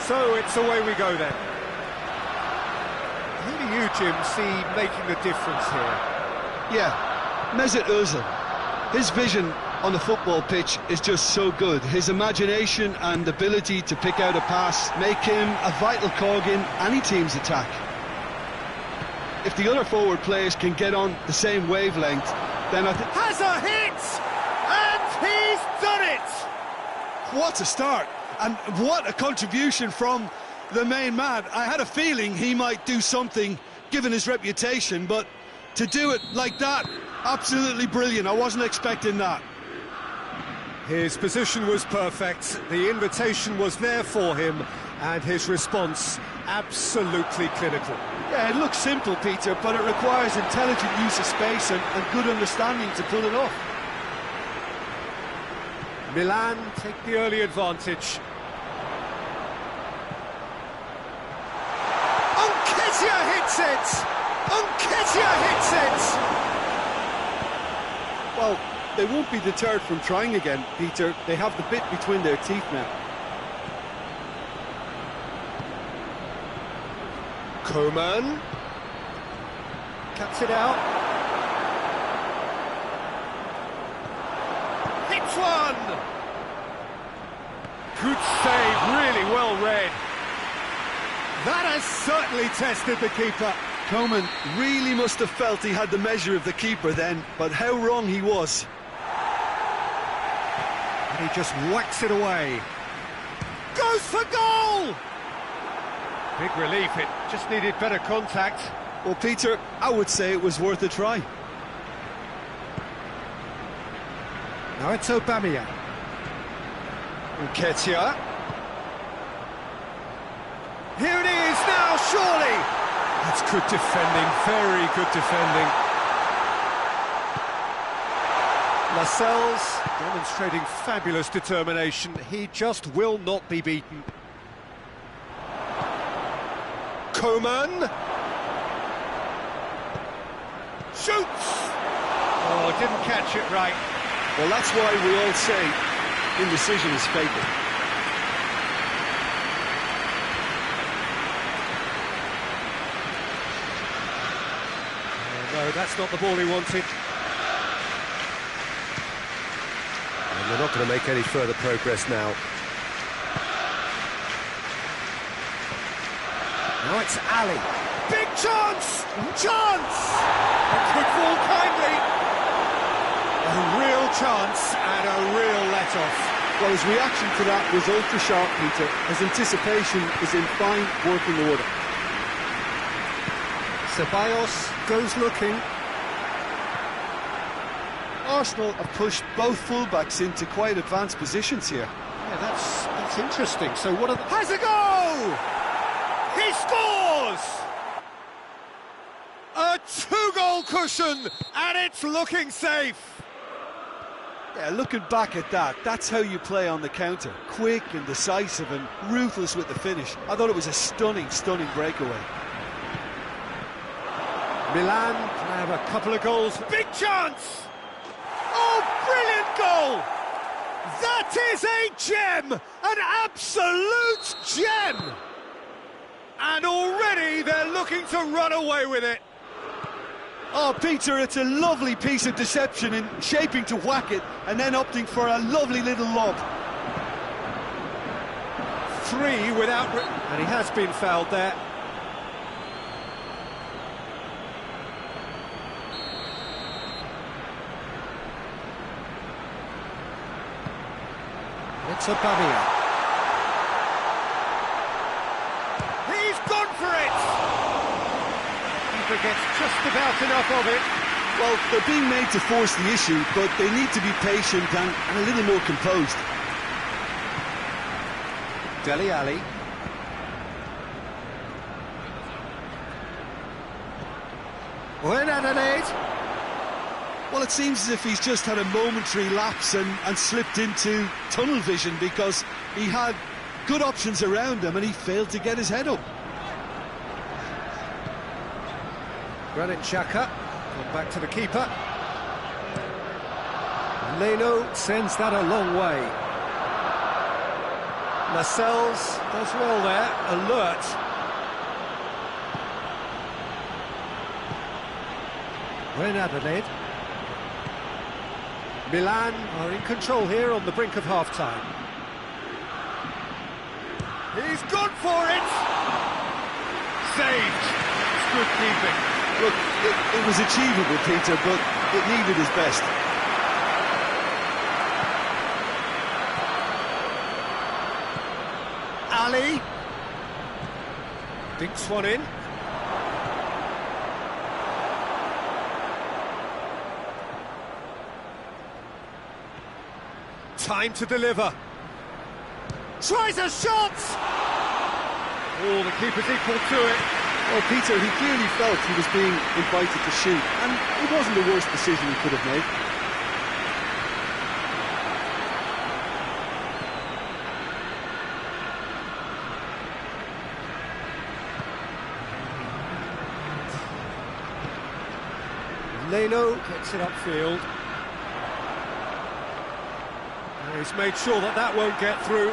So it's away we go then. Who do you, Jim, see making the difference here? Yeah, Mesut Ozil. His vision on the football pitch is just so good. His imagination and ability to pick out a pass make him a vital cog in any team's attack. If the other forward players can get on the same wavelength, then I think... Has a hit! And he's done it! What a start! And what a contribution from the main man. I had a feeling he might do something, given his reputation, but to do it like that, absolutely brilliant. I wasn't expecting that. His position was perfect, the invitation was there for him, and his response absolutely clinical. Yeah, it looks simple, Peter, but it requires intelligent use of space and good understanding to pull it off. Milan take the early advantage. Nketiah hits it! Nketiah hits it! Well, they won't be deterred from trying again, Peter. They have the bit between their teeth now. Coman cuts it out. Hits one! Good save, really well read. That has certainly tested the keeper. Coman really must have felt he had the measure of the keeper then, but how wrong he was. And he just whacks it away. Goes for goal! Big relief, it just needed better contact. Well, Peter, I would say it was worth a try. Now it's Aubameyang. Nketiah. Here it is now, surely! That's good defending, very good defending. Lascelles demonstrating fabulous determination. He just will not be beaten. Coman shoots! Oh, didn't catch it right. Well, that's why we all say indecision is fatal. No, that's not the ball he wanted. And they're not going to make any further progress now. Now it's Ali. Big chance! Chance! It could fall kindly. A real chance and a real let-off. Well, his reaction to that was ultra-sharp, Peter. His anticipation is in fine working order. Ceballos goes looking. Arsenal have pushed both fullbacks into quite advanced positions here. Yeah, that's interesting. So what are the... Has a go! He scores! A two-goal cushion, and it's looking safe. Yeah, looking back at that, that's how you play on the counter. Quick and decisive and ruthless with the finish. I thought it was a stunning, stunning breakaway. Milan can have a couple of goals. Big chance! Oh, brilliant goal! That is a gem! An absolute gem! And already they're looking to run away with it. Oh, Peter, it's a lovely piece of deception in shaping to whack it and then opting for a lovely little lob. Three without... And he has been fouled there. It's Aubameyang. He's gone for it! Keeper gets just about enough of it. Well, they're being made to force the issue, but they need to be patient and a little more composed. Dele Alli. Well, it seems as if he's just had a momentary lapse and slipped into tunnel vision because he had good options around him and he failed to get his head up. Granit Xhaka, back to the keeper. Leno sends that a long way. Lascelles does well there, alert. When Adelaide. Milan are in control here on the brink of half-time. He's gone for it! Saved! It's good keeping. Look, it was achievable, Peter, but it needed his best. Ali. Dinks one in. Time to deliver. Tries a shot! Oh, the keeper's equal to it. Well, Peter, he clearly felt he was being invited to shoot, and it wasn't the worst decision he could have made. Leno gets it upfield. He's made sure that that won't get through.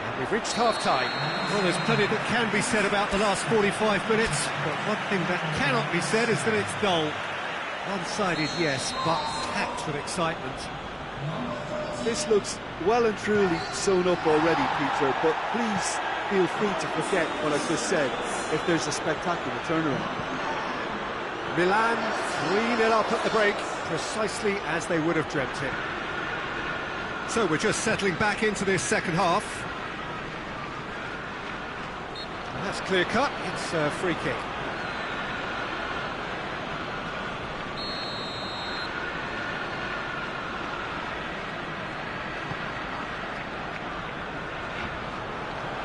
And we've reached half-time. Well, there's plenty that can be said about the last 45 minutes, but one thing that cannot be said is that it's dull. One-sided, yes, but packed with excitement. This looks well and truly sewn up already, Peter, but please feel free to forget what I just said if there's a spectacular turnaround. Milan 3-0 up at the break, precisely as they would have dreamt it. So we're just settling back into this second half. That's clear-cut, it's a free kick.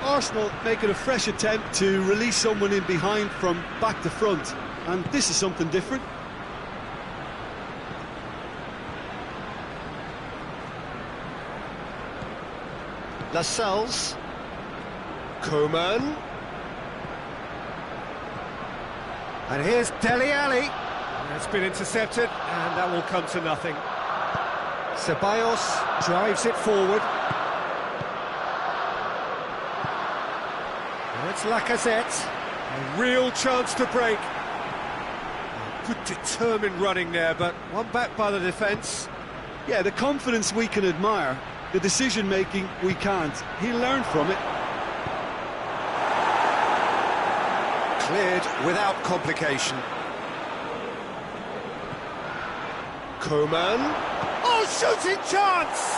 Arsenal making a fresh attempt to release someone in behind from back to front, and this is something different. Lascelles. Coman. And here's Dele Alli. It's been intercepted, and that will come to nothing. Ceballos drives it forward. And it's Lacazette. A real chance to break. Good determined running there, but one back by the defence. Yeah, the confidence we can admire, the decision-making we can't. He learned from it. Cleared without complication. Coman. Oh, shooting chance!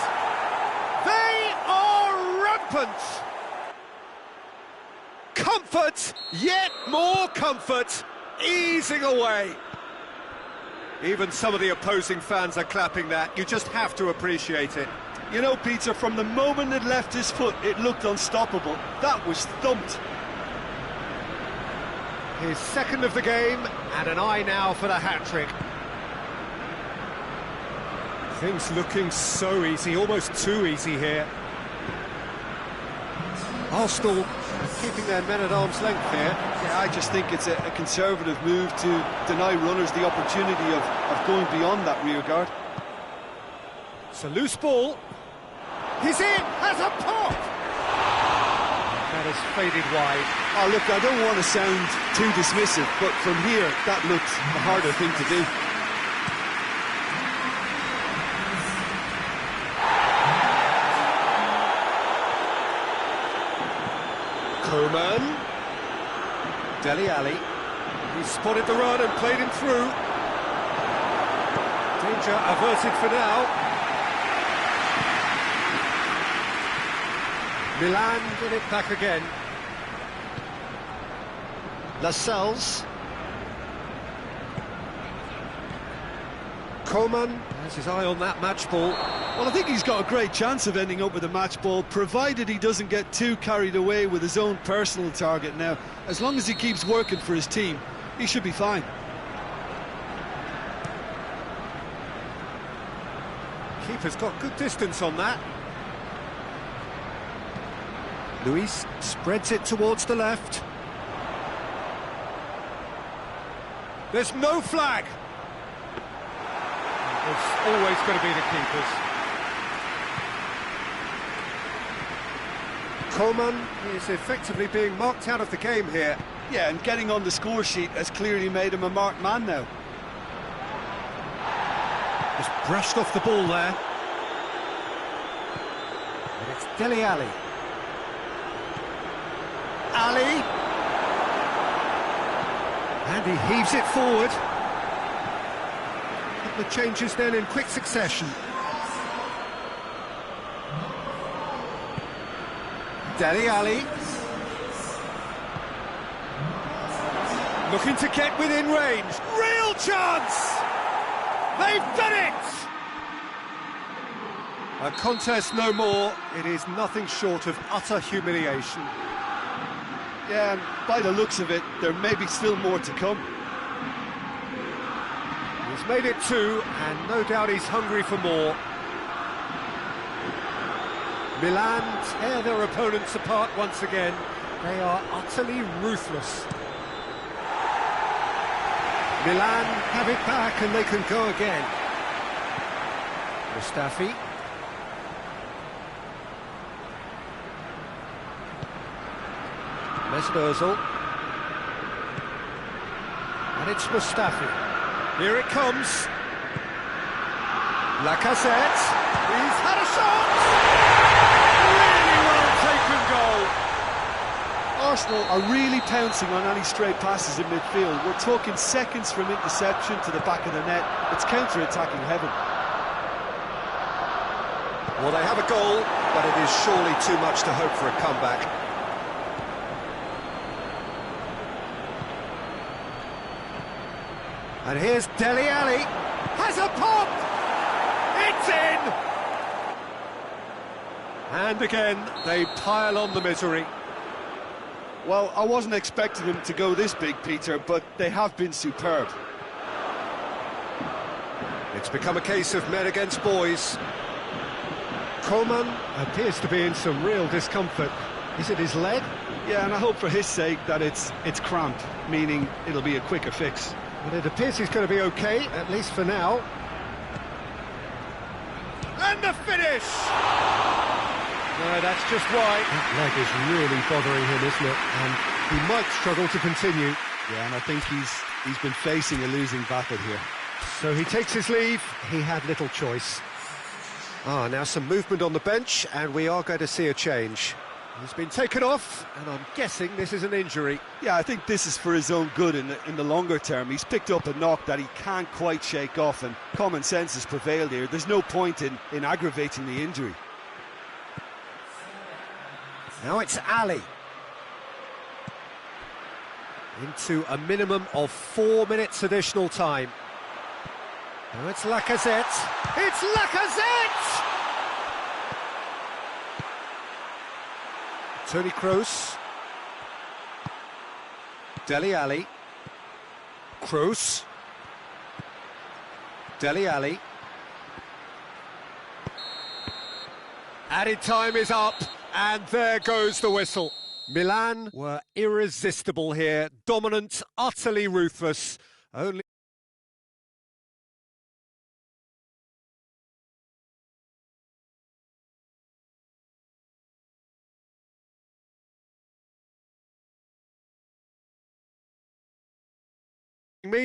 They are rampant! Comfort, yet more comfort, easing away. Even some of the opposing fans are clapping that. You just have to appreciate it. You know, Peter, from the moment it left his foot, it looked unstoppable. That was thumped. His second of the game, and an eye now for the hat-trick. Things looking so easy, almost too easy here. Arsenal keeping their men at arm's length here. Yeah, I just think it's a conservative move to deny runners the opportunity of going beyond that rear guard. It's a loose ball. He's in, has a pop! That has faded wide. Oh, look, I don't want to sound too dismissive, but from here, that looks a harder thing to do. Coman. Dele Alli. He spotted the run and played him through. Danger averted for now. Milan get it back again. Lascelles. Coman has his eye on that match ball. Well, I think he's got a great chance of ending up with a match ball, provided he doesn't get too carried away with his own personal target now. As long as he keeps working for his team, he should be fine. Keeper's got good distance on that. Luis spreads it towards the left. There's no flag. It's always going to be the keeper's. Coleman is effectively being marked out of the game here. Yeah, and getting on the score sheet has clearly made him a marked man now. Just brushed off the ball there. And it's Dele Alli. Ali. And he heaves it forward. A couple of changes then in quick succession. Dele Alli. Looking to get within range. Real chance! They've done it! A contest no more. It is nothing short of utter humiliation. Yeah, and by the looks of it, there may be still more to come. He's made it two, and no doubt he's hungry for more. Milan tear their opponents apart once again. They are utterly ruthless. Milan have it back and they can go again. Mustafi. Mesut Ozil. And it's Mustafi. Here it comes. Lacazette. He's had a shot! Really well taken goal. Arsenal are really pouncing on any stray passes in midfield. We're talking seconds from interception to the back of the net. It's counter-attacking heaven. Well, they have a goal, but it is surely too much to hope for a comeback. And here's Dele Alli. Has a pop! It's in! And again, they pile on the misery. Well, I wasn't expecting them to go this big, Peter, but they have been superb. It's become a case of men against boys. Coleman appears to be in some real discomfort. Is it his leg? Yeah, and I hope for his sake that it's cramped, meaning it'll be a quicker fix. But it appears he's going to be okay, at least for now. And the finish! No, that's just right. That leg is really bothering him, isn't it? And he might struggle to continue. Yeah, and I think he's been facing a losing battle here. So he takes his leave. He had little choice. Now some movement on the bench, and we are going to see a change. He's been taken off, and I'm guessing this is an injury. Yeah, I think this is for his own good in the longer term. He's picked up a knock that he can't quite shake off, and common sense has prevailed here. There's no point in aggravating the injury. Now it's Ali. Into a minimum of 4 minutes additional time. Now it's Lacazette. It's Lacazette! Toni Kroos. Dele Alli. Kroos. Dele Alli. Added time is up, and there goes the whistle. Milan were irresistible here, dominant, utterly ruthless. Only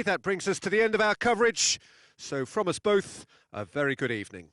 that brings us to the end of our coverage. So from us both, a very good evening.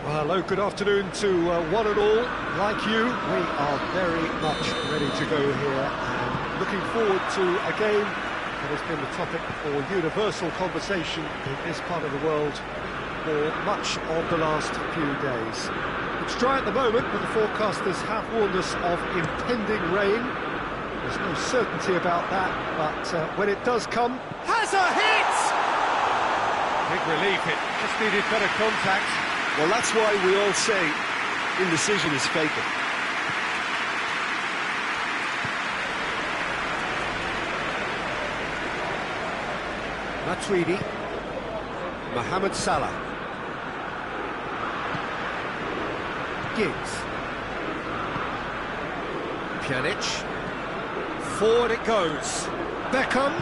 Well, hello, good afternoon to one and all. Like you, we are very much ready to go here and looking forward to a game that has been the topic for universal conversation in this part of the world for much of the last few days. It's dry at the moment, but the forecasters have warned us of impending rain. There's no certainty about that, but when it does come, has a hit! Big relief, it just needed better contact. Well, that's why we all say indecision is fatal. Matuidi, Mohamed Salah, Giggs, Pjanic, forward it goes, Beckham,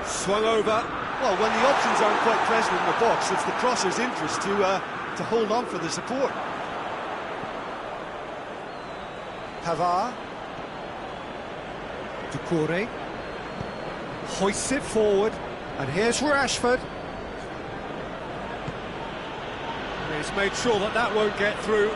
swung over. Well, when the options aren't quite present in the box, it's the crosser's interest to hold on for the support. Pavard, Doucouré, hoists it forward, and here's Rashford. He's made sure that that won't get through.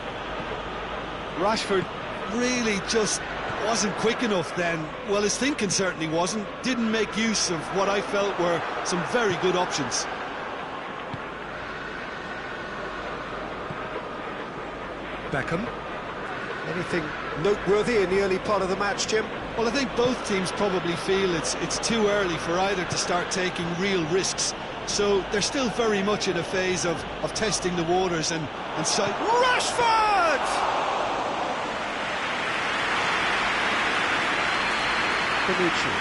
Rashford really just wasn't quick enough then. Well, his thinking certainly wasn't. Didn't make use of what I felt were some very good options. Beckham. Anything noteworthy in the early part of the match, Jim? Well, I think both teams probably feel it's too early for either to start taking real risks. So they're still very much in a phase of testing the waters and so... Rashford! Bonucci.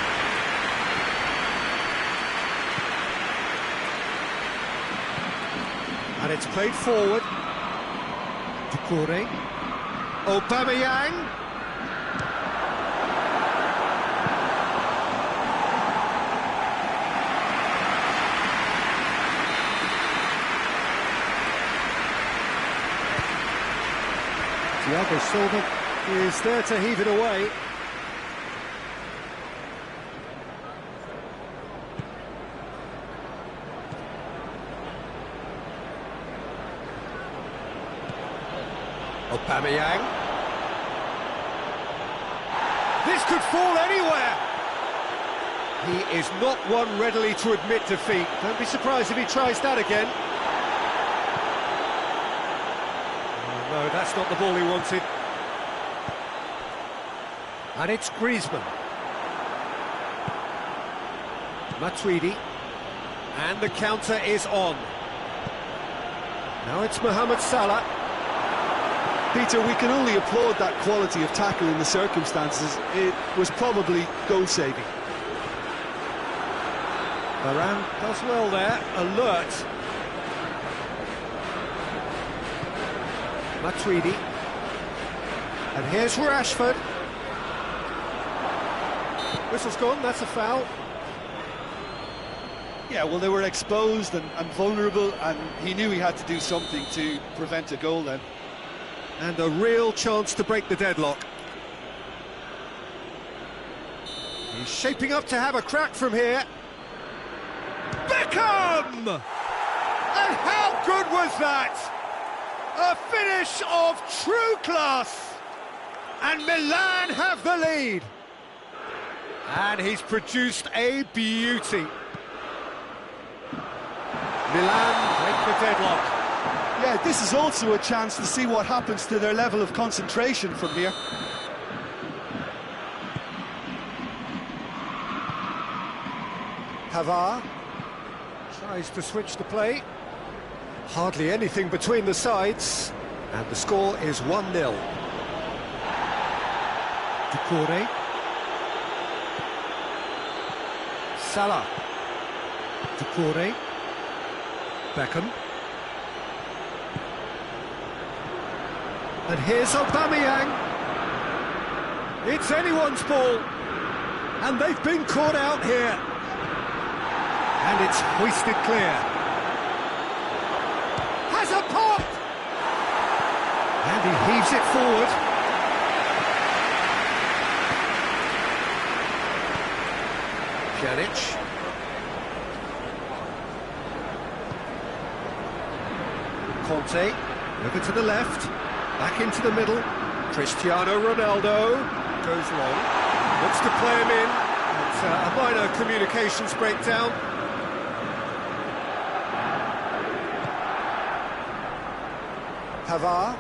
And it's played forward. Doucouré. Aubameyang. Thiago Silva is there to heave it away. Aubameyang. This could fall anywhere. He is not one readily to admit defeat. Don't be surprised if he tries that again. Oh, no, that's not the ball he wanted. And it's Griezmann. Matuidi. And the counter is on. Now it's Mohamed Salah. Peter, we can only applaud that quality of tackle in the circumstances. It was probably goal-saving. Varane does well there, alert. Matuidi. And here's Rashford. Whistle's gone, that's a foul. Yeah, well, they were exposed and vulnerable, and he knew he had to do something to prevent a goal then. And a real chance to break the deadlock. He's shaping up to have a crack from here. Beckham! And how good was that? A finish of true class. And Milan have the lead. And he's produced a beauty. Milan break the deadlock. Yeah, this is also a chance to see what happens to their level of concentration from here. Pavard tries to switch the play. Hardly anything between the sides. And the score is 1-0. Doucouré. Salah. Doucouré. Beckham. And here's Aubameyang. It's anyone's ball. And they've been caught out here. And it's hoisted clear. Has a pop! And he heaves it forward. Pjanic. Conte. Over to the left, back into the middle. Cristiano Ronaldo goes long, looks to play him in. It's a minor communications breakdown. Pavard.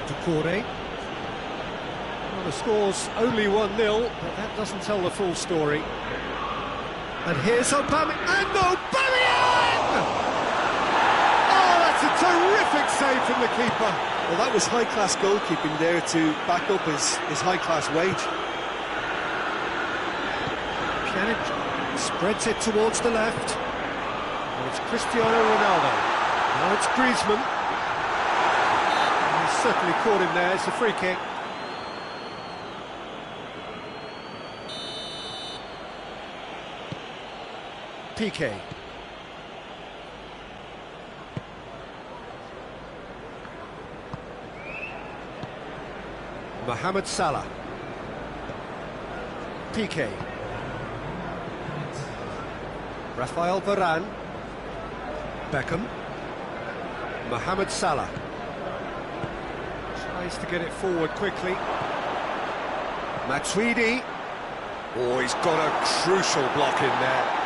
Decore. Well, the score's only 1-0, but that doesn't tell the full story. And here's Aubameyang, and Aubameyang! Oh, that's a terrific save from the keeper. Well, that was high-class goalkeeping there to back up his high-class wage. Pjanic spreads it towards the left. And it's Cristiano Ronaldo. Now it's Griezmann. He's certainly caught him there. It's a free kick. Piqué. Mohamed Salah. Piqué. Rafael Varane. Beckham. Mohamed Salah. Tries to get it forward quickly. Matuidi. Oh, he's got a crucial block in there.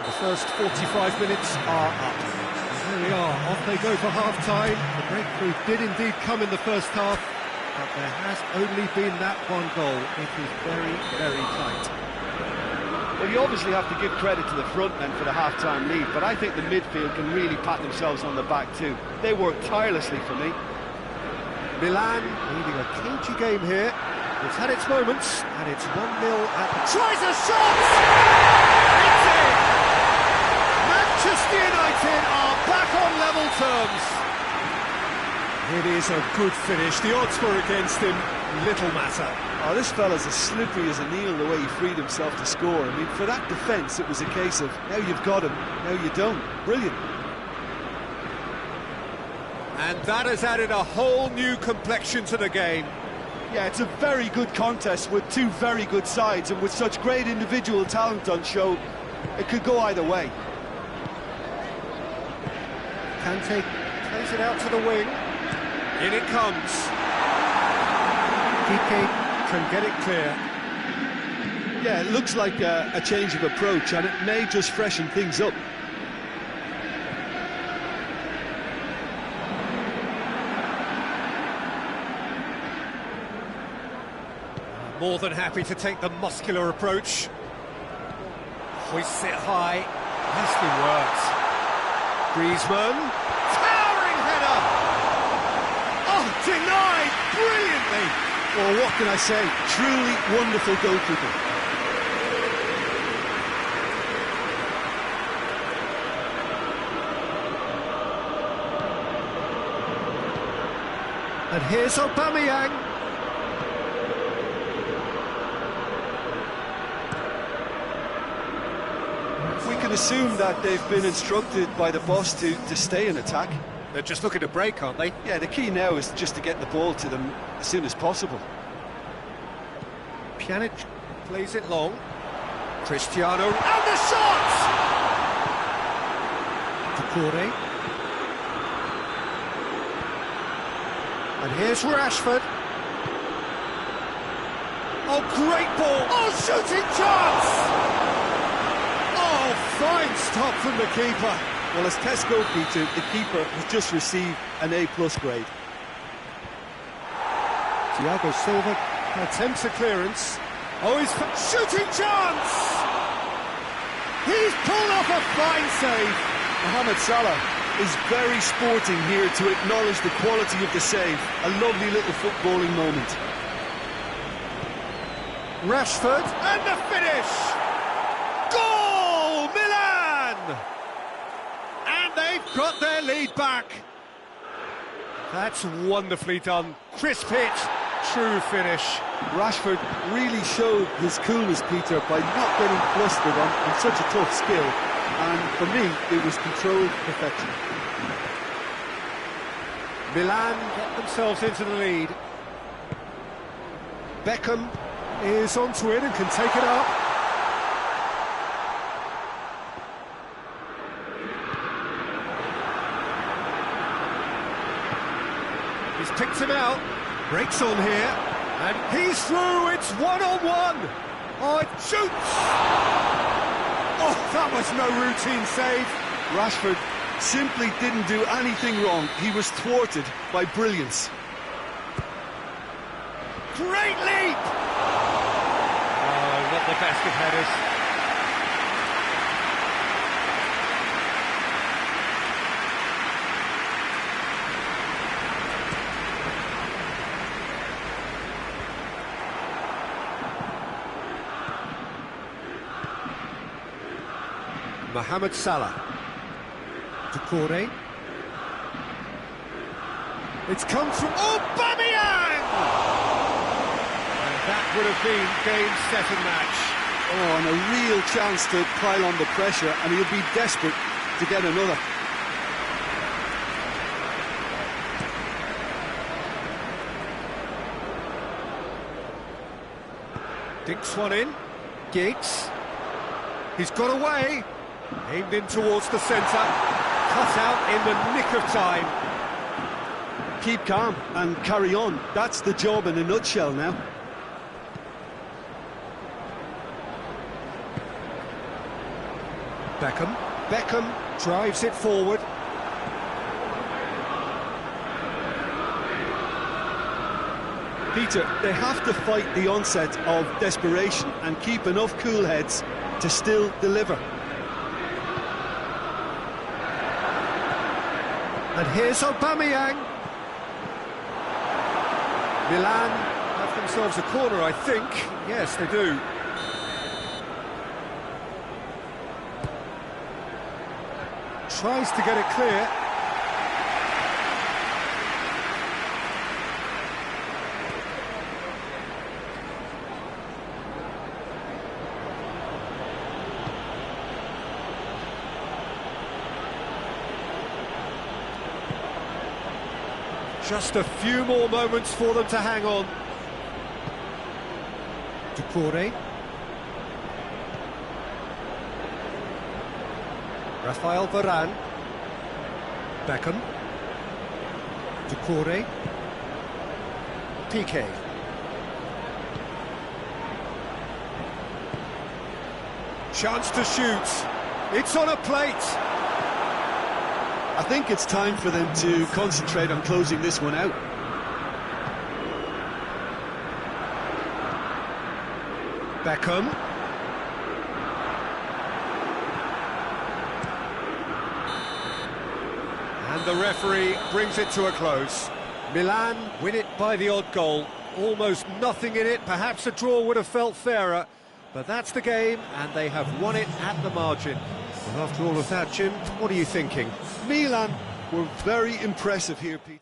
The first 45 minutes are up. And here we are, off they go for half-time. The breakthrough did indeed come in the first half, but there has only been that one goal. It is very, very tight. Well, you obviously have to give credit to the front men for the half-time lead, but I think the midfield can really pat themselves on the back too. They work tirelessly for me. Milan leading a cagey game here. It's had its moments, and it's 1-0 at the... Tries a shot! It's in! Manchester United are back on level terms. It is a good finish. The odds were against him. Little matter. Oh, this fella's as slippery as a needle the way he freed himself to score. I mean, for that defence, it was a case of now you've got him, now you don't. Brilliant. And that has added a whole new complexion to the game. Yeah, it's a very good contest with two very good sides, and with such great individual talent on show, it could go either way. Kante plays it out to the wing. In it comes. Piqué can get it clear. Yeah, it looks like a change of approach, and it may just freshen things up. More than happy to take the muscular approach. Hoists it high. Nicely worked. Griezmann. Towering header! Oh, denied brilliantly! Well, what can I say? Truly wonderful goalkeeping. And here's Aubameyang. We can assume that they've been instructed by the boss to stay in attack. They're just looking to break, aren't they? Yeah, the key now is just to get the ball to them as soon as possible. Pjanic plays it long. Cristiano, and the shot! Decore. And here's Rashford. Oh, great ball! Oh, shooting chance! Oh, fine stop from the keeper. Well, as Tesco featured, the keeper has just received an A+ grade. Thiago Silva attempts a clearance. Oh, he's shooting chance! He's pulled off a fine save. Mohamed Salah is very sporting here to acknowledge the quality of the save. A lovely little footballing moment. Rashford, and the finish! Goal, Milan! And they've got their lead back. That's wonderfully done. Crisp hit, true finish. Rashford really showed his coolness, Peter, by not getting flustered on such a tough skill. And for me, it was controlled perfection. Milan get themselves into the lead. Beckham is onto it and can take it up. He's picked him out, breaks on here, and he's through, it's one-on-one! Oh, it shoots! Oh, that was no routine save. Rashford simply didn't do anything wrong. He was thwarted by brilliance. Great leap! Oh, not the best of headers. Mohamed Salah to Corey. It's come from Aubameyang! And that would have been game, set and match. Oh, and a real chance to pile on the pressure, and he'll be desperate to get another. Dinks one in. Giggs. He's got away. Aimed in towards the centre. Cut out in the nick of time. Keep calm and carry on. That's the job in a nutshell now. Beckham drives it forward. Peter, they have to fight the onset of desperation and keep enough cool heads to still deliver. And here's Aubameyang. Milan have themselves a corner, I think. Yes, they do. Tries to get it clear. Just a few more moments for them to hang on. To Corey. Rafael Varane. Beckham. To Corey. Piqué. Chance to shoot. It's on a plate. I think it's time for them to concentrate on closing this one out. Beckham. And the referee brings it to a close. Milan win it by the odd goal. Almost nothing in it. Perhaps a draw would have felt fairer. But that's the game, and they have won it at the margin. Well, after all of that, Jim, what are you thinking? Milan were very impressive here, Pete.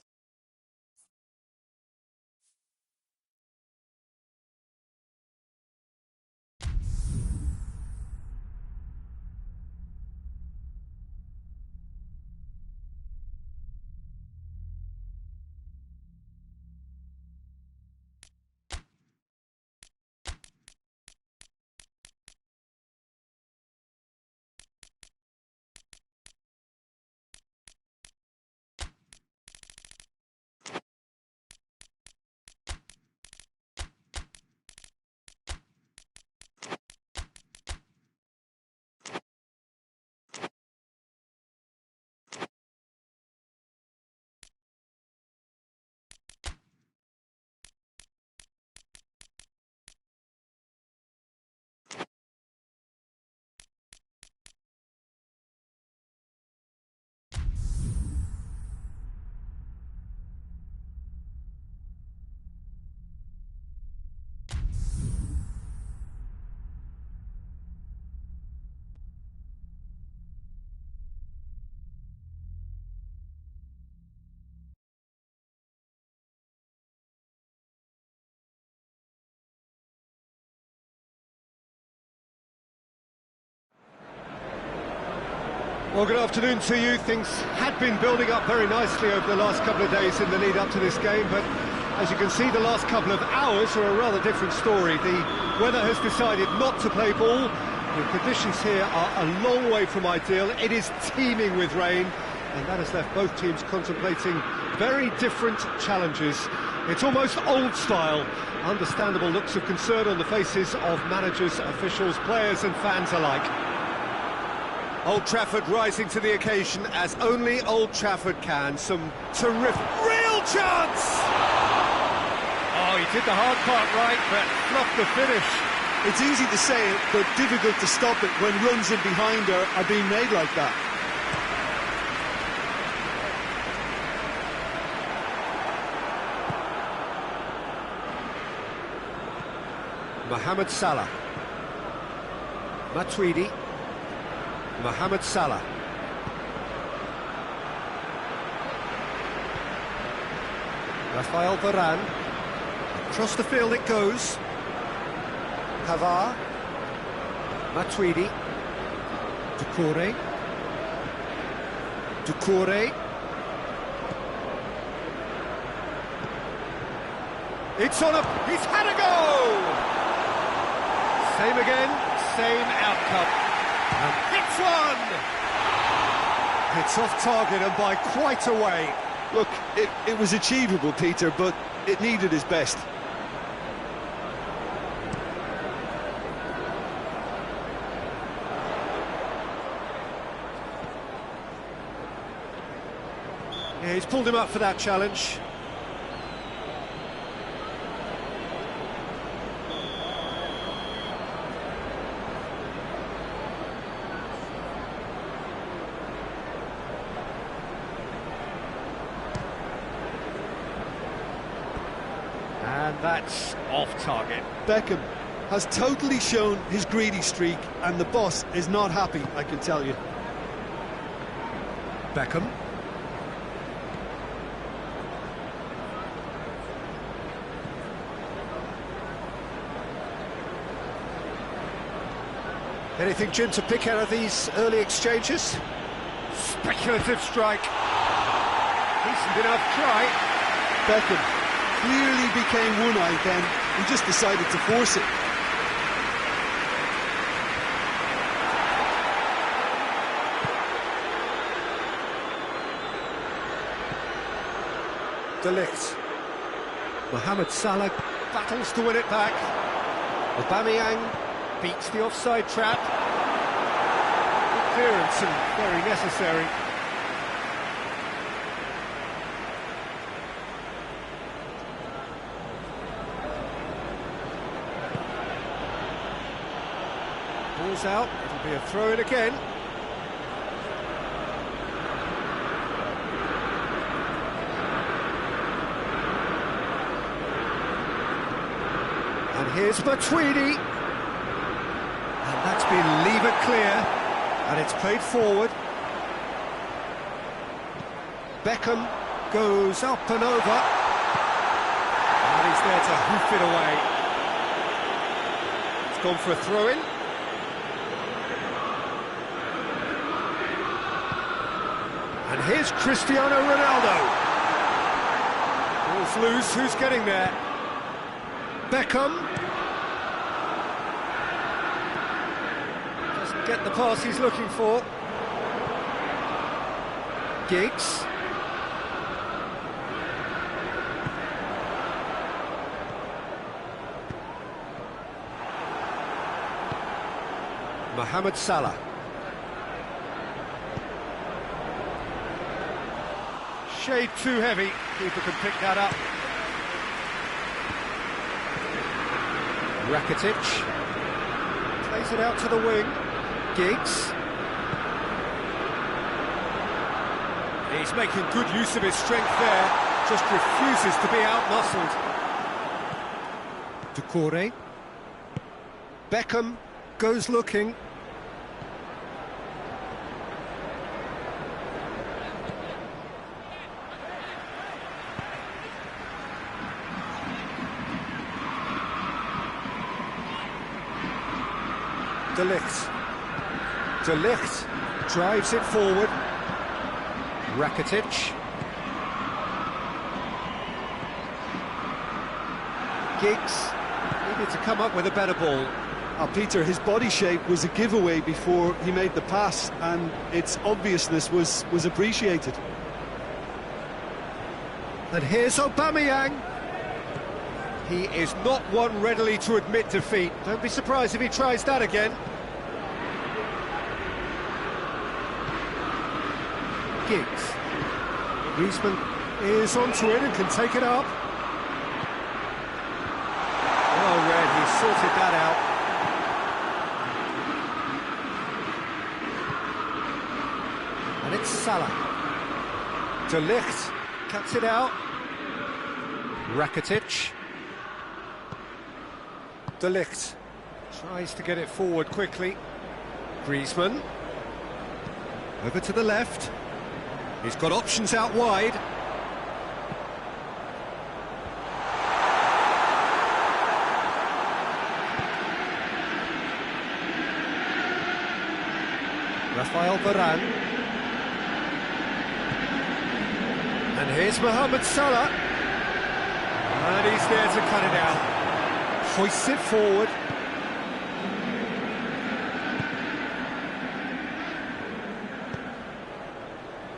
Well, good afternoon to you. Things had been building up very nicely over the last couple of days in the lead up to this game, but As you can see, the last couple of hours are a rather different story. The weather has decided not to play ball. The conditions here are a long way from ideal. It is teeming with rain, and that has left both teams contemplating very different challenges. It's almost old style. Understandable looks of concern on the faces of managers, officials, players and fans alike. Old Trafford rising to the occasion as only Old Trafford can. Some terrific... Real chance! Oh, he did the hard part right, but fluffed the finish. It's easy to say it, but difficult to stop it when runs in behind are being made like that. Mohamed Salah. Matuidi. Mohamed Salah. Rafael Varane. Across the field it goes. Pavard. Matuidi. Doucouré. Doucouré. It's on a... He's had a go! Same again, same outcome. And hits one! It's off target and by quite a way. Look, it was achievable, Peter, but it needed his best. Yeah, he's pulled him up for that challenge. And that's off target. Beckham has totally shown his greedy streak, and the boss is not happy, I can tell you. Beckham. Anything, Jim, to pick out of these early exchanges? Speculative strike. Decent enough try. Beckham clearly became one-eyed then. He just decided to force it. De Ligt. Mohamed Salah battles to win it back. Aubameyang beats the offside trap. Good clearance and very necessary. Ball's out, it'll be a throw-in again. And here's Matuidi. And that's been levered clear, and it's played forward. Beckham goes up and over. And he's there to hoof it away. It's gone for a throw-in. And here's Cristiano Ronaldo. Ball's loose, who's getting there? Beckham. Doesn't get the pass he's looking for. Giggs. Mohamed Salah. Shade too heavy, keeper can pick that up. Rakitic plays it out to the wing. Giggs. He's making good use of his strength there, just refuses to be out-muscled. Doucouré. Beckham goes looking. De Ligt. De Ligt drives it forward. Rakitic. Giggs needed to come up with a better ball. Peter, his body shape was a giveaway before he made the pass, and its obviousness was appreciated. And here's Aubameyang. He is not one readily to admit defeat. Don't be surprised if he tries that again. Giggs. Griezmann is onto it and can take it up. Well read, he sorted that out. And it's Salah. De Ligt cuts it out. Rakitic. De Ligt tries to get it forward quickly. Griezmann. Over to the left. He's got options out wide. Rafael Varane. And here's Mohamed Salah. And he's there to cut it out. Hoists it forward.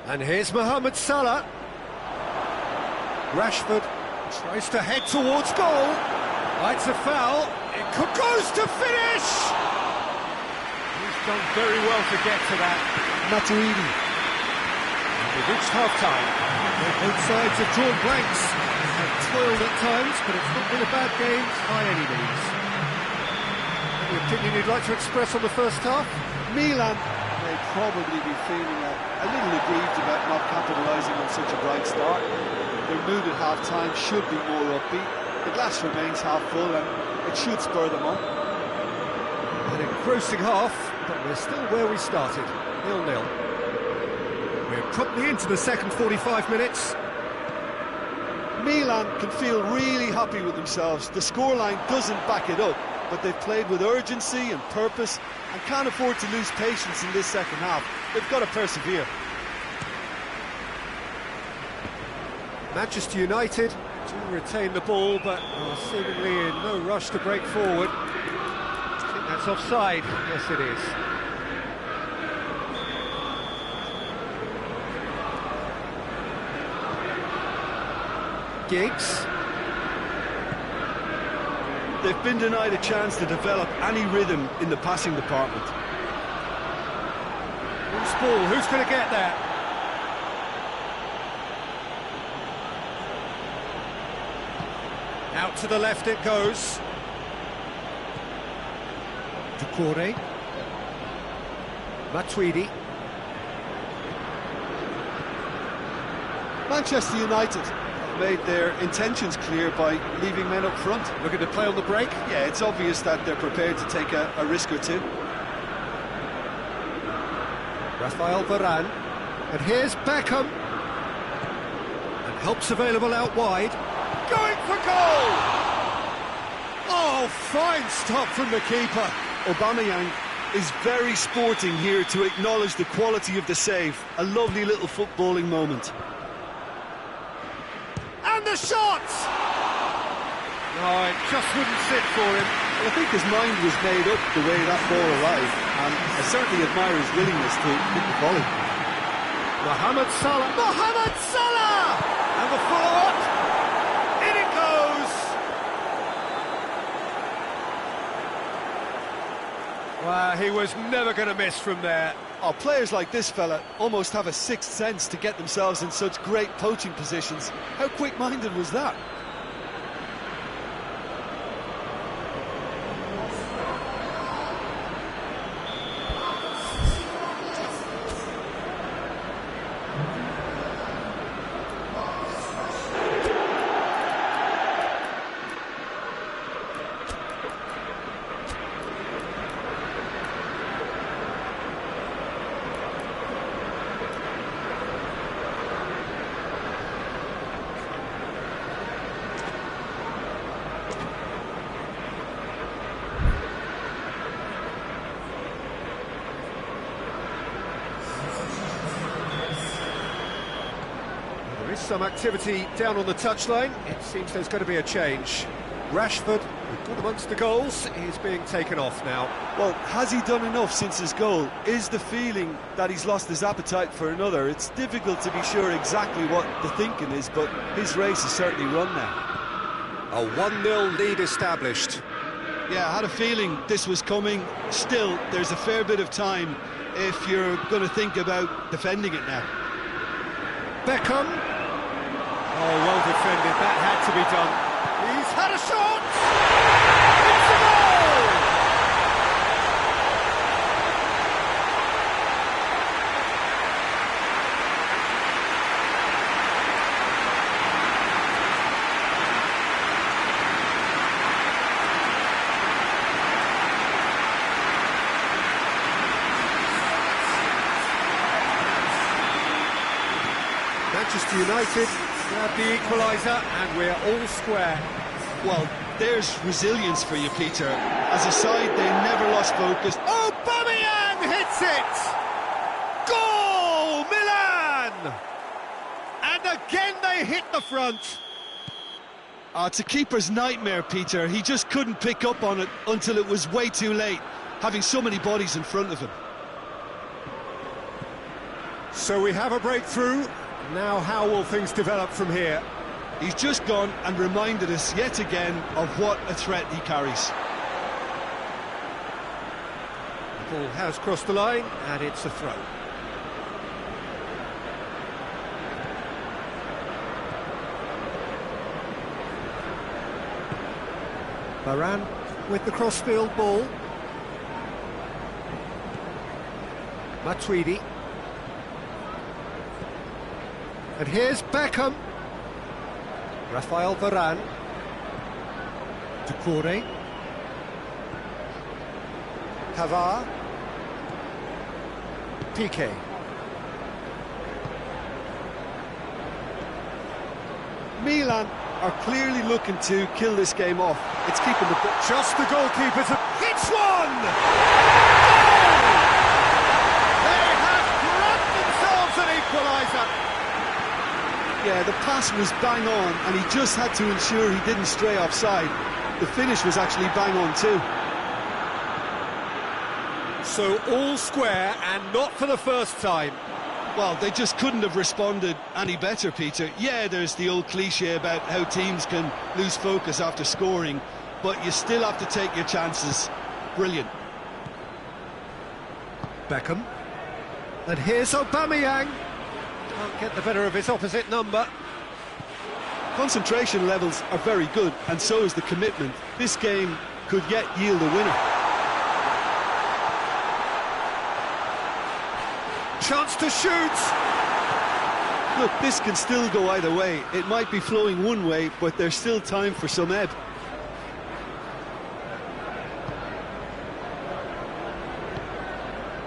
And here's Mohamed Salah. Rashford tries to head towards goal. It's a foul. It goes to finish. He's done very well to get to that. Matuidi. We've reached half-time. Both sides have drawn blanks. They've toiled at times, but it's not been a bad game by any means. Any opinion you'd like to express on the first half? Milan may probably be feeling a little aggrieved about not capitalising on such a bright start. Their mood at half-time should be more upbeat. The glass remains half full and it should spur them on. An engrossing half, but we're still where we started, 0-0. We're promptly into the second 45 minutes. Milan can feel really happy with themselves. The scoreline doesn't back it up, but they've played with urgency and purpose and can't afford to lose patience in this second half. They've got to persevere. Manchester United do retain the ball, but are seemingly in no rush to break forward. I think that's offside. Yes, it is. Giggs. They've been denied a chance to develop any rhythm in the passing department. Loose ball, who's going to get that? Out to the left it goes. Doucouré. Matuidi. Manchester United have made their intentions clear by leaving men up front. Looking to play on the break? Yeah, it's obvious that they're prepared to take a risk or two. Rafael Varane. And here's Beckham. And help's available out wide. Going for goal! Oh, fine stop from the keeper. Aubameyang is very sporting here to acknowledge the quality of the save. A lovely little footballing moment. And the shot! No, it just wouldn't sit for him. Well, I think his mind was made up the way that ball arrived, and I certainly admire his willingness to hit the volley. Mohamed Salah. Mohamed Salah! And the follow-up. In it goes! Well, he was never going to miss from there. Oh, players like this fella almost have a sixth sense to get themselves in such great poaching positions. How quick-minded was that? There is some activity down on the touchline. It seems there's going to be a change. Rashford, who got amongst the goals, is being taken off now. Well, has he done enough since his goal? Is the feeling that he's lost his appetite for another? It's difficult to be sure exactly what the thinking is, but his race is certainly run now. A 1-0 lead established. Yeah, I had a feeling this was coming. Still, there's a fair bit of time if you're going to think about defending it now. Beckham. Oh, well defended. That had to be done. He's had a shot! It's a goal! Manchester United grab the equaliser and we're all square. Well, there's resilience for you, Peter. As a side, they never lost focus. Aubameyang hits it! Goal, Milan! And again they hit the front. It's a keeper's nightmare, Peter. He just couldn't pick up on it until it was way too late, having so many bodies in front of him. So we have a breakthrough. Now how will things develop from here? He's just gone and reminded us yet again of what a threat he carries. The ball has crossed the line and it's a throw. Varane with the crossfield ball. Matuidi. And here's Beckham. Rafael Varane. Doucouré. Pavard. Piqué. Milan are clearly looking to kill this game off. It's keeping the... Just the goalkeepers have... Hits one! They have grabbed themselves an equaliser. Yeah, the pass was bang on, and he just had to ensure he didn't stray offside. The finish was actually bang on too. So all square, and not for the first time. Well, they just couldn't have responded any better, Peter. Yeah, there's the old cliche about how teams can lose focus after scoring, but you still have to take your chances. Brilliant. Beckham. And here's Aubameyang. Can't get the better of his opposite number. Concentration levels are very good, and so is the commitment. This game could yet yield a winner. Chance to shoot! Look, this can still go either way. It might be flowing one way, but there's still time for some ebb.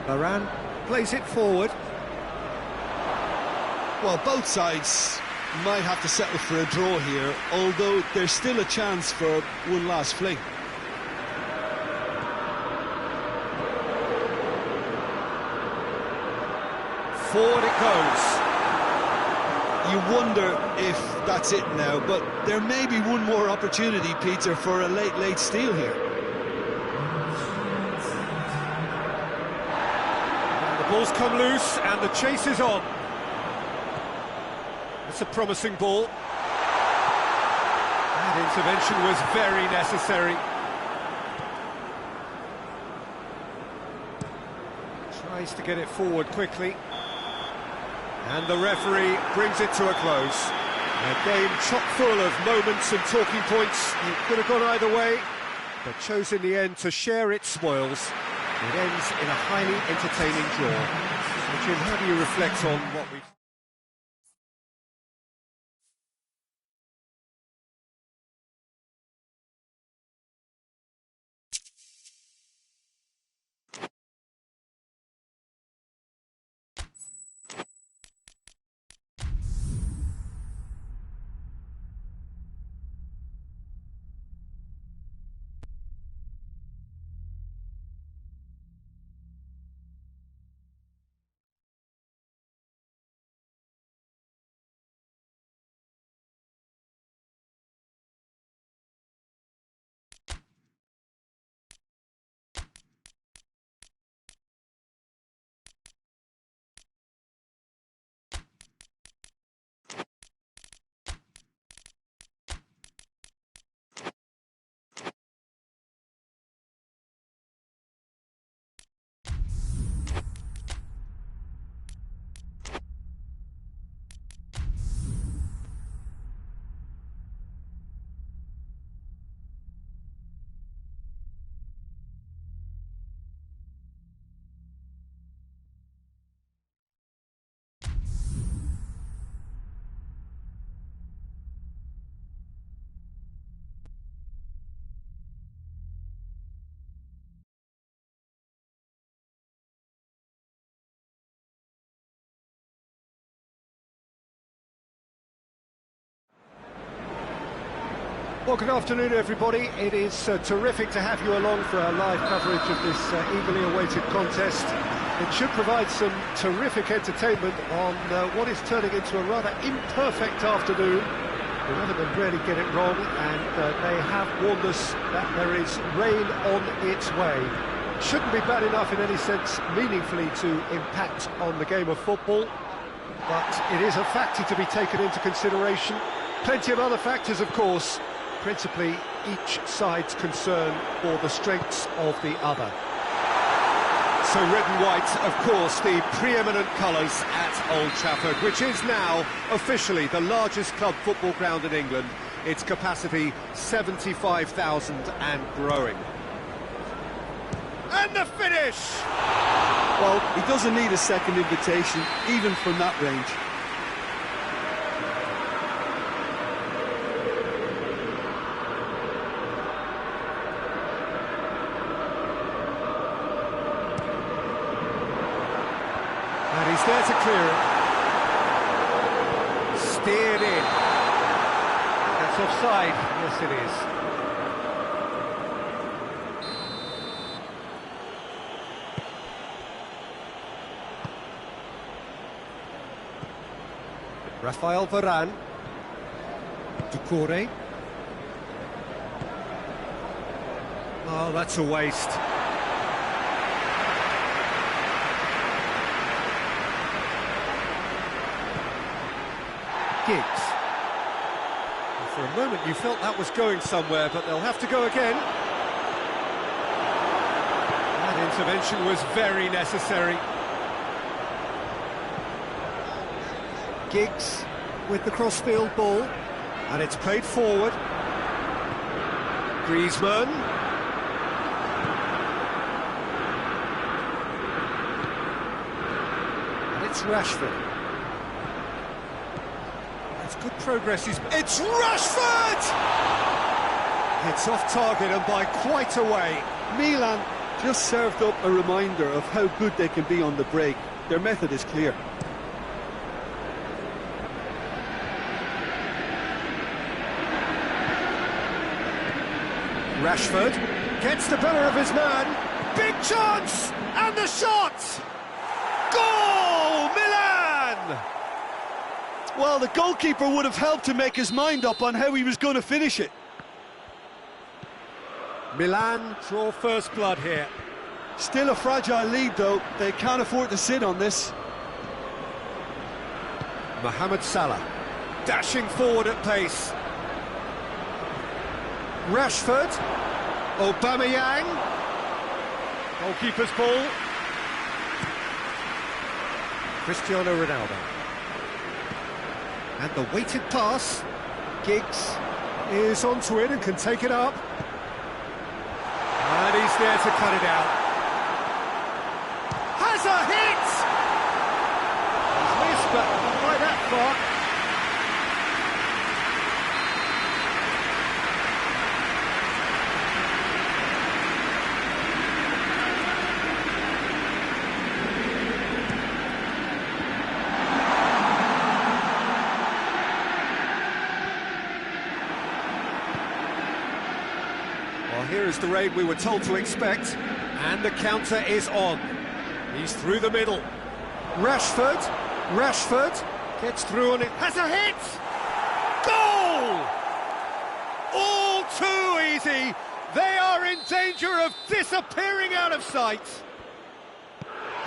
Varane plays it forward. Well, both sides might have to settle for a draw here, although there's still a chance for one last fling. Forward it goes. You wonder if that's it now, but there may be one more opportunity, Peter, for a late steal here. And the ball's come loose and the chase is on. It's a promising ball. That intervention was very necessary. Tries to get it forward quickly. And the referee brings it to a close. A game chock full of moments and talking points. It could have gone either way, but chose in the end to share its spoils. It ends in a highly entertaining draw. So Jim, how do you reflect on what we've... Well, good afternoon, everybody. It is terrific to have you along for our live coverage of this eagerly awaited contest. It should provide some terrific entertainment on what is turning into a rather imperfect afternoon. The weathermen rarely get it wrong, and they have warned us that there is rain on its way. Shouldn't be bad enough in any sense meaningfully to impact on the game of football, but it is a factor to be taken into consideration. Plenty of other factors, of course, principally each side's concern for the strengths of the other. So red and white, of course, the preeminent colours at Old Trafford, which is now officially the largest club football ground in England. Its capacity 75,000 and growing. And the finish! Well, he doesn't need a second invitation, even from that range. And he's there to clear it. Steered in. That's offside. Yes, it is. Rafael Varane. Doucouré. Oh, that's a waste. Giggs. Well, for a moment you felt that was going somewhere, but they'll have to go again. That intervention was very necessary. Giggs with the crossfield ball, and it's played forward. Griezmann. And it's Rashford. Good progress. It's Rashford! It's off target and by quite a way. Milan just served up a reminder of how good they can be on the break. Their method is clear. Rashford gets the better of his man. Big chance! And the shot! Goal! Milan! Well, the goalkeeper would have helped to make his mind up on how he was going to finish it. Milan draw first blood here. Still a fragile lead, though. They can't afford to sit on this. Mohamed Salah, dashing forward at pace. Rashford, Aubameyang, goalkeeper's ball. Cristiano Ronaldo. And the weighted pass. Giggs is onto it and can take it up. And he's there to cut it out. Has a hit! He's missed, but not by that far. Well, here is the raid we were told to expect, and the counter is on. He's through the middle. Rashford gets through on it, has a hit! Goal! All too easy. They are in danger of disappearing out of sight.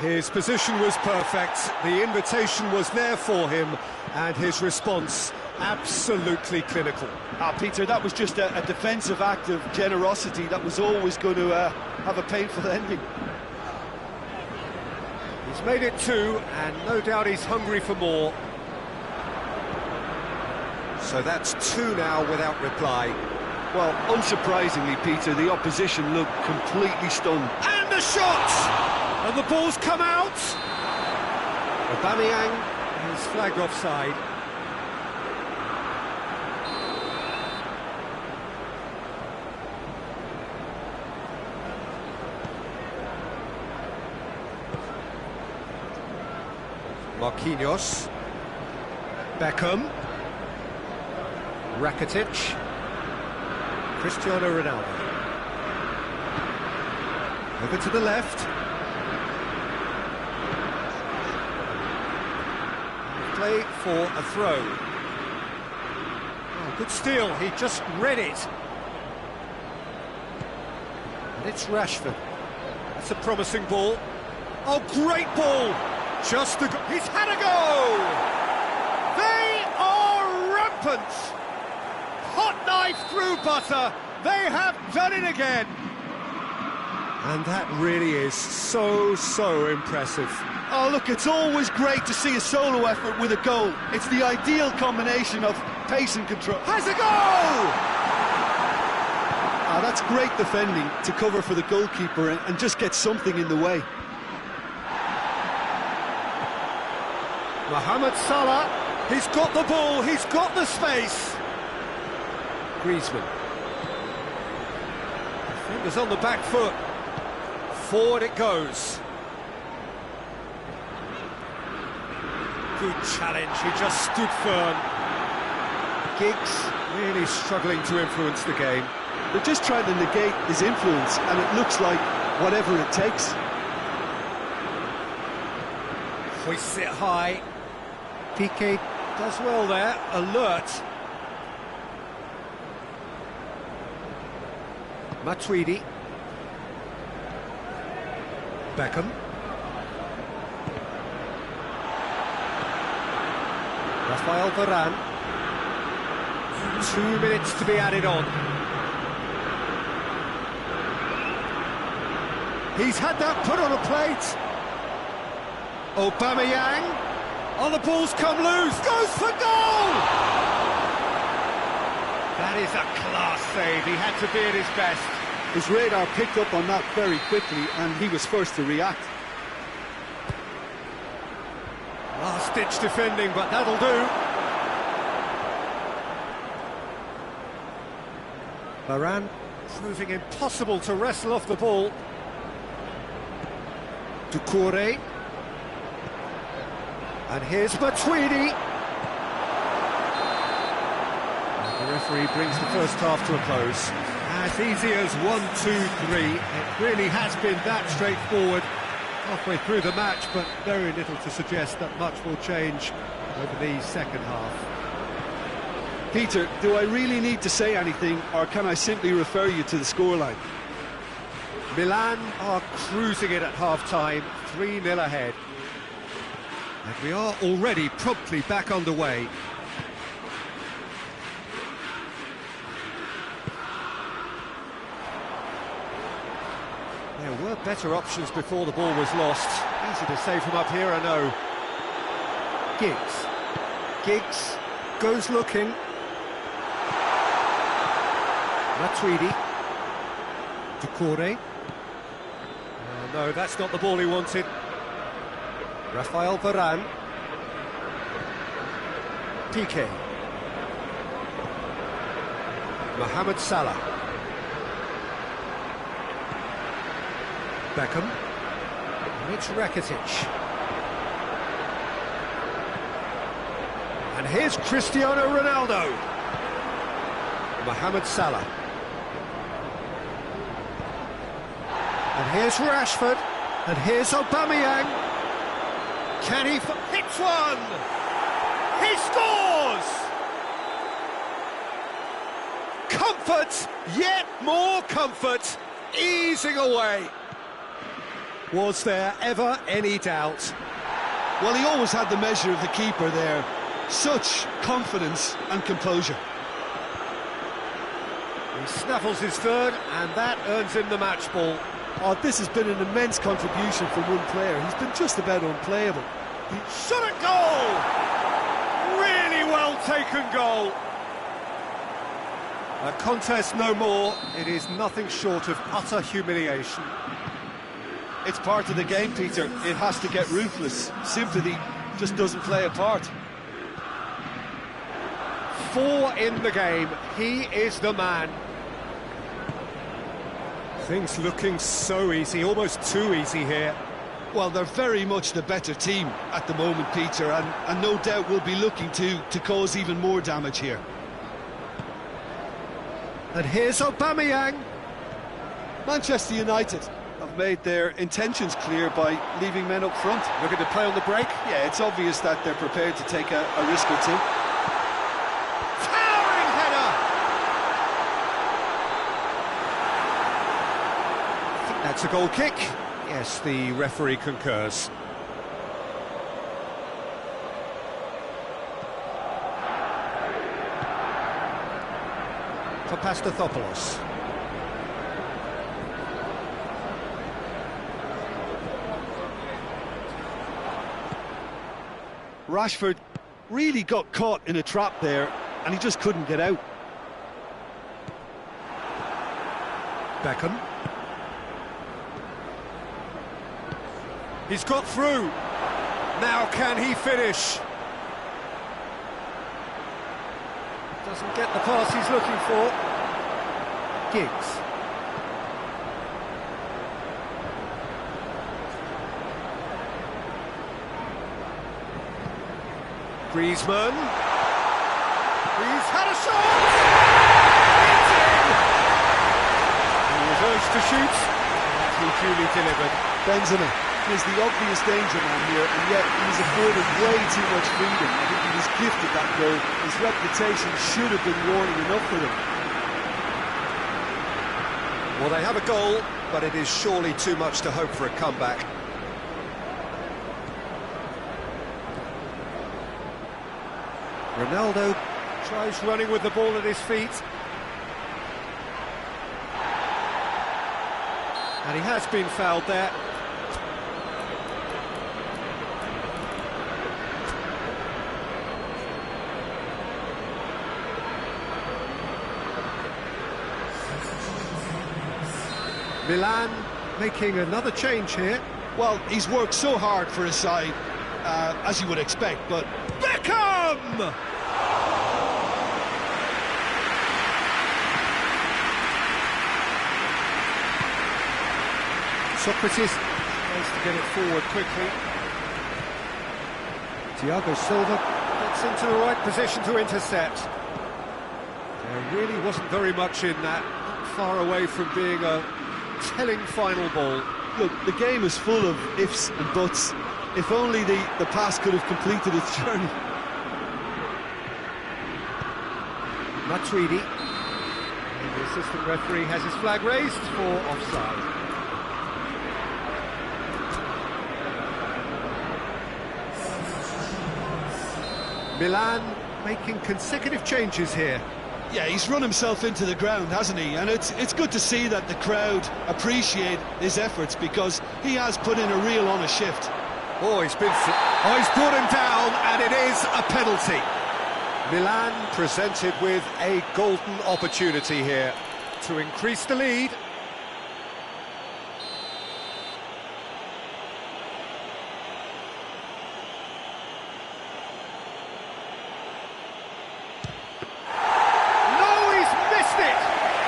His position was perfect, the invitation was there for him, and his response absolutely clinical. Peter, that was just a defensive act of generosity that was always going to have a painful ending. He's made it two, and no doubt he's hungry for more. So that's two now without reply. Well, unsurprisingly, Peter, the opposition looked completely stunned. And the shot! And the ball's come out! Aubameyang is flagged offside. Marquinhos, Beckham, Rakitic, Cristiano Ronaldo. Over to the left. Play for a throw. Oh, good steal, he just read it. And it's Rashford. That's a promising ball. Oh, great ball! Just a he's had a go! They are rampant! Hot knife through butter, they have done it again! And that really is so impressive. Oh, look, it's always great to see a solo effort with a goal. It's the ideal combination of pace and control. Has a goal! Ah, that's great defending to cover for the goalkeeper and just get something in the way. Mohamed Salah, he's got the ball, he's got the space. Griezmann. Defenders on the back foot. Forward it goes. Good challenge, he just stood firm. Giggs really struggling to influence the game. They're just trying to negate his influence, and it looks like whatever it takes. Hoists it high. Piqué does well there, alert. Matuidi. Beckham. Rafael Varane. 2 minutes to be added on. He's had that put on a plate. Aubameyang. Oh, the ball's come loose. Goes for goal! That is a class save. He had to be at his best. His radar picked up on that very quickly, and he was first to react. Last-ditch defending, but that'll do. Varane proving impossible to wrestle off the ball. Doucouré. And here's Matuidi. And the referee brings the first half to a close. As easy as 1, 2, 3. It really has been that straightforward. Halfway through the match, but very little to suggest that much will change over the second half. Peter, do I really need to say anything, or can I simply refer you to the scoreline? Milan are cruising it at half-time, 3-0 ahead. And we are already promptly back underway. There were better options before the ball was lost. Easy to save from up here, I know. Giggs. Giggs goes looking. Matuidi. Doucouré. Oh, no, that's not the ball he wanted. Rafael Varane. Piqué. Mohamed Salah. Beckham. And it's Rakitic. And here's Cristiano Ronaldo. Mohamed Salah. And here's Rashford. And here's Aubameyang. Can he hits one? He scores! Comfort, yet more comfort, easing away. Was there ever any doubt? Well, he always had the measure of the keeper there. Such confidence and composure. He snaffles his third, and that earns him the match ball. Oh, this has been an immense contribution from one player. He's been just about unplayable. He shot at goal! Really well taken goal. A contest no more. It is nothing short of utter humiliation. It's part of the game, Peter. It has to get ruthless. Sympathy just doesn't play a part. 4 in the game. He is the man. Things looking so easy, almost too easy here. Well, they're very much the better team at the moment, Peter, and no doubt will be looking to cause even more damage here. And here's Aubameyang. Manchester United have made their intentions clear by leaving men up front. Looking to play on the break. Yeah, it's obvious that they're prepared to take a risk or two. Towering header! I think that's a goal kick. Yes, the referee concurs. Papastathopoulos. Rashford really got caught in a trap there, and he just couldn't get out. Beckham. He's got through. Now can he finish? Doesn't get the pass he's looking for. Giggs. Griezmann. He's had a shot! It's in! He was urged to shoot, and he duly delivered. Benzema is the obvious danger man here, and yet he's afforded way too much freedom. I think he was gifted that goal. His reputation should have been warning enough for him. Well, they have a goal, but it is surely too much to hope for a comeback. Ronaldo tries running with the ball at his feet. And he has been fouled there. Milan making another change here. Well, he's worked so hard for his side, as you would expect, but... Beckham! Socrates tries to get it forward quickly. Thiago Silva gets into the right position to intercept. There really wasn't very much in that, not far away from being a telling final ball. Look, the game is full of ifs and buts. If only the pass could have completed its journey. Matuidi. And the assistant referee has his flag raised for offside. Milan making consecutive changes here. Yeah, he's run himself into the ground, hasn't he? And it's good to see that the crowd appreciate his efforts, because he has put in a real honest shift. Oh, he's brought him down, and it is a penalty. Milan presented with a golden opportunity here to increase the lead.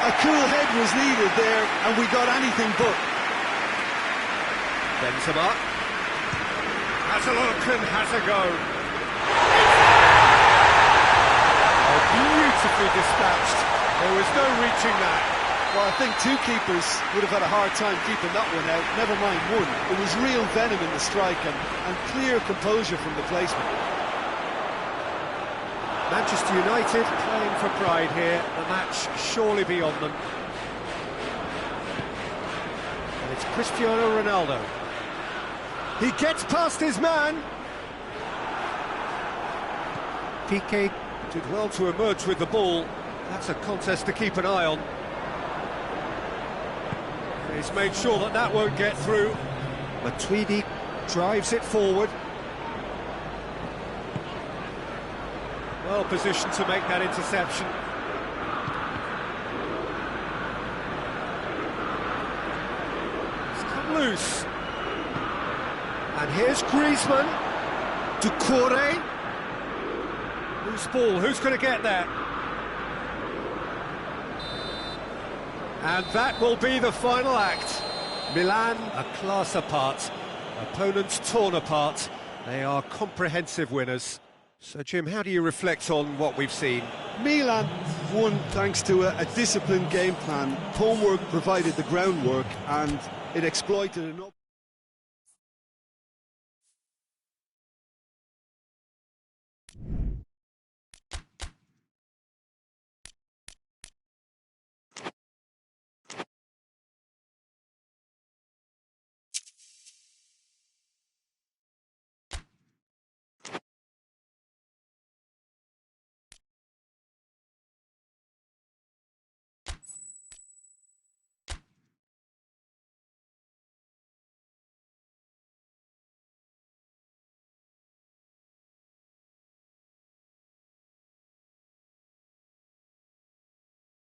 A cool head was needed there, and we got anything but. Benzema has a look and has a go. Oh, beautifully dispatched. There was no reaching that. Well, I think two keepers would have had a hard time keeping that one out, never mind one. It was real venom in the strike and clear composure from the placement. Manchester United playing for pride here, the match surely beyond them. And it's Cristiano Ronaldo. He gets past his man. Piqué did well to emerge with the ball. That's a contest to keep an eye on. He's made sure that that won't get through. Matuidi drives it forward. Well positioned to make that interception. It's come loose. And here's Griezmann. Doucouré. Loose ball, who's going to get that? And that will be the final act. Milan, a class apart. Opponents torn apart. They are comprehensive winners. So, Jim, how do you reflect on what we've seen? Milan won thanks to a disciplined game plan. Homework provided the groundwork, and it exploited an